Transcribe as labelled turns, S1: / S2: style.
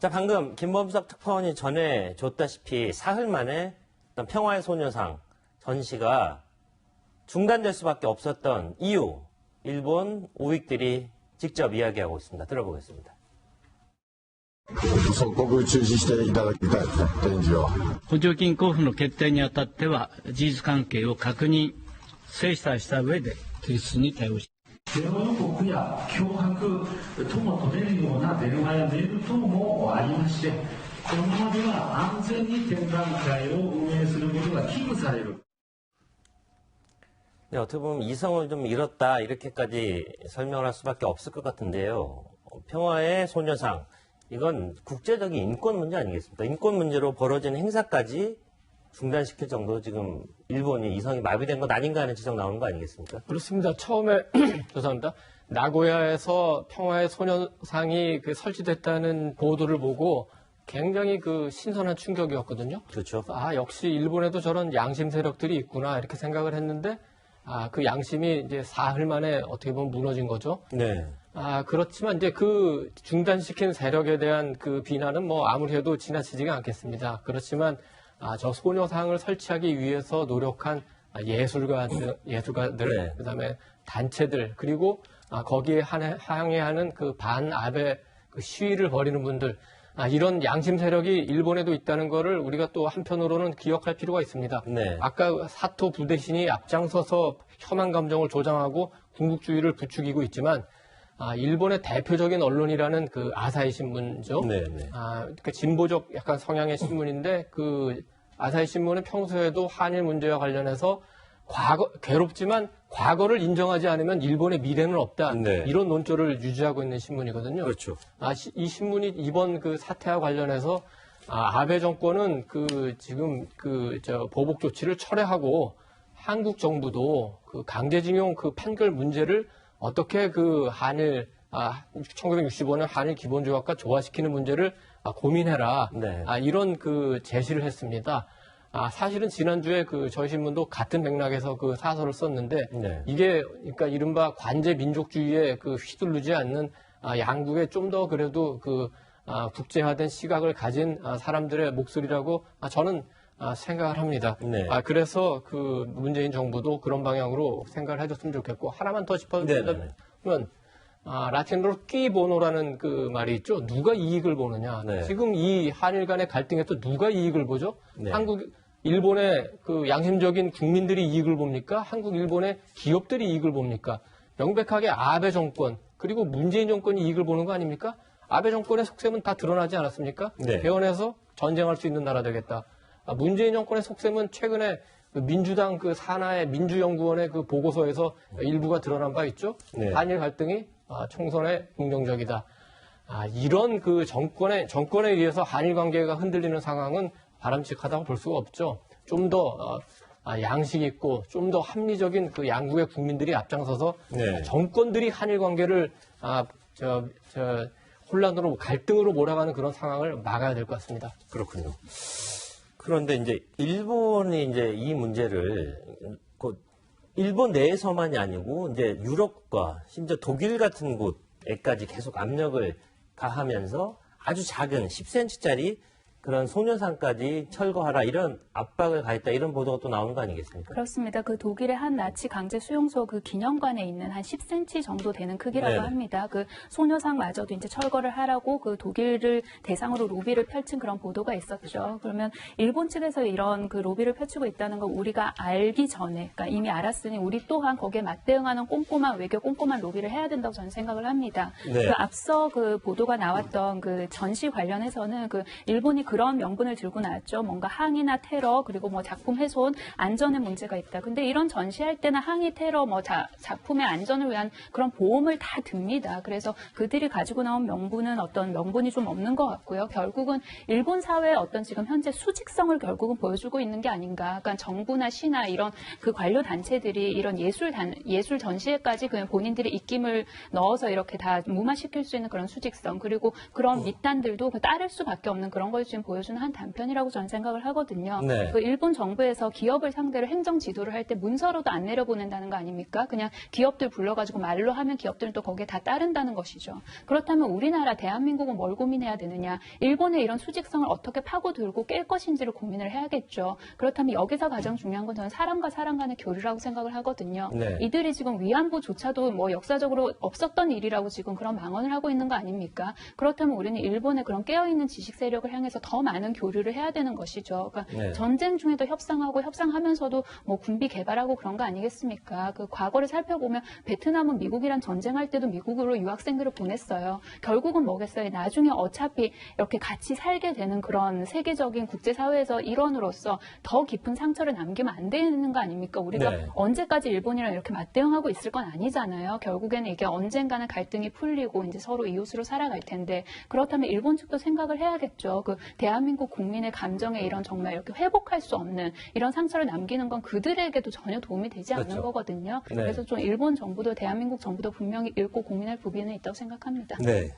S1: 자, 방금 김범석 특파원이 전해줬다시피 사흘 만에 어떤 평화의 소녀상 전시가 중단될 수밖에 없었던 이유, 일본 우익들이 직접 이야기하고 있습니다. 들어보겠습니다.
S2: 即刻中止していただきたいですね、展示を。
S3: 補助金交付の決定にあたっては、事実関係を確認、精査した上で提出に対応し。
S4: テロ予告や脅迫とも取れるような電話やメール等もありまして、このままでは安全に展覧会を運営することが危惧される。
S1: 네, 어떻게 보면 이성을 좀 잃었다 이렇게까지 설명을 할 수밖에 없을 것 같은데요. 평화의 소녀상, 이건 국제적인 인권 문제 아니겠습니까? 인권 문제로 벌어진 행사까지 중단시킬 정도로 지금 일본이 이성이 마비된 것 아닌가 하는 지적 나오는 거 아니겠습니까?
S5: 그렇습니다. 처음에 죄송합니다. 나고야에서 평화의 소녀상이 설치됐다는 보도를 보고 굉장히 신선한 충격이었거든요.
S1: 그렇죠.
S5: 아, 역시 일본에도 저런 양심 세력들이 있구나 이렇게 생각을 했는데 그 양심이 이제 사흘 만에 어떻게 보면 무너진 거죠.
S1: 네.
S5: 그렇지만 이제 중단시킨 세력에 대한 비난은 아무리 해도 지나치지가 않겠습니다. 그렇지만 저 소녀상을 설치하기 위해서 노력한 예술가들,
S1: 네.
S5: 그다음에 단체들, 그리고 거기에 항해하는 반아베 시위를 벌이는 분들, 이런 양심 세력이 일본에도 있다는 거를 우리가 또 한편으로는 기억할 필요가 있습니다.
S1: 네.
S5: 아까 사토 부대신이 앞장서서 혐한 감정을 조장하고 군국주의를 부추기고 있지만 일본의 대표적인 언론이라는 아사히 신문이죠.
S1: 네.
S5: 그러니까 진보적 약간 성향의 신문인데 아사히 신문은 평소에도 한일 문제와 관련해서 괴롭지만 과거를 인정하지 않으면 일본의 미래는 없다.
S1: 네.
S5: 이런 논조를 유지하고 있는 신문이거든요.
S1: 그렇죠.
S5: 이 신문이 이번 사태와 관련해서 아베 정권은 지금 보복 조치를 철회하고 한국 정부도 강제징용 판결 문제를 어떻게 한일 1965년 한일 기본조약과 조화시키는 문제를 고민해라.
S1: 네.
S5: 이런 제시를 했습니다. 사실은 지난주에 저희 신문도 같은 맥락에서 사설을 썼는데
S1: 네.
S5: 이게 그러니까 이른바 관제 민족주의에 휘둘르지 않는 양국의 좀 더 그래도 국제화된 시각을 가진 사람들의 목소리라고 저는 생각을 합니다.
S1: 네.
S5: 그래서 문재인 정부도 그런 방향으로 생각을 해줬으면 좋겠고 하나만 더 짚어주면 라틴어로 끼보노라는 말이 있죠. 누가 이익을 보느냐.
S1: 네.
S5: 지금 이 한일 간의 갈등에서 누가 이익을 보죠?
S1: 네.
S5: 일본의 양심적인 국민들이 이익을 봅니까? 한국, 일본의 기업들이 이익을 봅니까? 명백하게 아베 정권, 그리고 문재인 정권이 이익을 보는 거 아닙니까? 아베 정권의 속셈은 다 드러나지 않았습니까?
S1: 네.
S5: 개헌해서 전쟁할 수 있는 나라 되겠다. 문재인 정권의 속셈은 최근에 민주당 산하의 민주연구원의 보고서에서 일부가 드러난 바 있죠?
S1: 네.
S5: 한일 갈등이 총선에 긍정적이다. 이런 정권에 의해서 한일 관계가 흔들리는 상황은 바람직하다고 볼 수가 없죠. 좀 더 양식 있고 좀 더 합리적인 양국의 국민들이 앞장서서
S1: 네.
S5: 정권들이 한일 관계를 혼란으로 갈등으로 몰아가는 그런 상황을 막아야 될 것 같습니다.
S1: 그렇군요. 그런데 이제 일본이 이제 이 문제를 일본 내에서만이 아니고 이제 유럽과 심지어 독일 같은 곳에까지 계속 압력을 가하면서 아주 작은 10cm짜리 그런 소녀상까지 철거하라 이런 압박을 가했다 이런 보도가 또 나오는 거 아니겠습니까?
S6: 그렇습니다. 독일의 한 나치 강제 수용소 기념관에 있는 한 10cm 정도 되는 크기라고
S1: 네네.
S6: 합니다. 소녀상마저도 이제 철거를 하라고 독일을 대상으로 로비를 펼친 그런 보도가 있었죠. 그러면 일본 측에서 이런 로비를 펼치고 있다는 걸 우리가 알기 전에, 그러니까 이미 알았으니 우리 또한 거기에 맞대응하는 꼼꼼한 외교, 꼼꼼한 로비를 해야 된다고 저는 생각을 합니다.
S1: 네.
S6: 앞서 보도가 나왔던 전시 관련해서는 일본이 그런 명분을 들고 나왔죠. 뭔가 항의나 테러 그리고 작품 훼손 안전에 문제가 있다. 근데 이런 전시할 때나 항의 테러 작품의 안전을 위한 그런 보험을 다 듭니다. 그래서 그들이 가지고 나온 명분은 어떤 명분이 좀 없는 것 같고요. 결국은 일본 사회의 어떤 지금 현재 수직성을 결국은 보여주고 있는 게 아닌가. 그러니까 정부나 시나 이런 관료 단체들이 이런 예술 전시회까지 그냥 본인들의 입김을 넣어서 이렇게 다 무마시킬 수 있는 그런 수직성 그리고 그런 밑단들도 따를 수밖에 없는 그런 걸 지금 보여주는 한 단편이라고 저는 생각을 하거든요.
S1: 네.
S6: 그 일본 정부에서 기업을 상대로 행정 지도를 할 때 문서로도 안 내려보낸다는 거 아닙니까? 그냥 기업들 불러가지고 말로 하면 기업들은 또 거기에 다 따른다는 것이죠. 그렇다면 우리나라 대한민국은 뭘 고민해야 되느냐? 일본의 이런 수직성을 어떻게 파고들고 깰 것인지를 고민을 해야겠죠. 그렇다면 여기서 가장 중요한 건 저는 사람과 사람 간의 교류라고 생각을 하거든요.
S1: 네.
S6: 이들이 지금 위안부조차도 뭐 역사적으로 없었던 일이라고 지금 그런 망언을 하고 있는 거 아닙니까? 그렇다면 우리는 일본의 그런 깨어있는 지식 세력을 향해서 더 많은 교류를 해야 되는 것이죠. 그러니까
S1: 네.
S6: 전쟁 중에도 협상하면서도 뭐 군비 개발하고 그런 거 아니겠습니까? 그 과거를 살펴보면 베트남은 미국이랑 전쟁할 때도 미국으로 유학생들을 보냈어요. 결국은 뭐겠어요? 나중에 어차피 이렇게 같이 살게 되는 그런 세계적인 국제사회에서 일원으로서 더 깊은 상처를 남기면 안 되는 거 아닙니까? 우리가
S1: 네.
S6: 언제까지 일본이랑 이렇게 맞대응하고 있을 건 아니잖아요. 결국에는 이게 언젠가는 갈등이 풀리고 이제 서로 이웃으로 살아갈 텐데 그렇다면 일본 측도 생각을 해야겠죠. 그 대한민국 국민의 감정에 이런 정말 이렇게 회복할 수 없는 이런 상처를 남기는 건 그들에게도 전혀 도움이 되지 않는
S1: 그렇죠.
S6: 거거든요.
S1: 네.
S6: 그래서 좀 일본 정부도 대한민국 정부도 분명히 읽고 고민할 부분은 있다고 생각합니다.
S1: 네.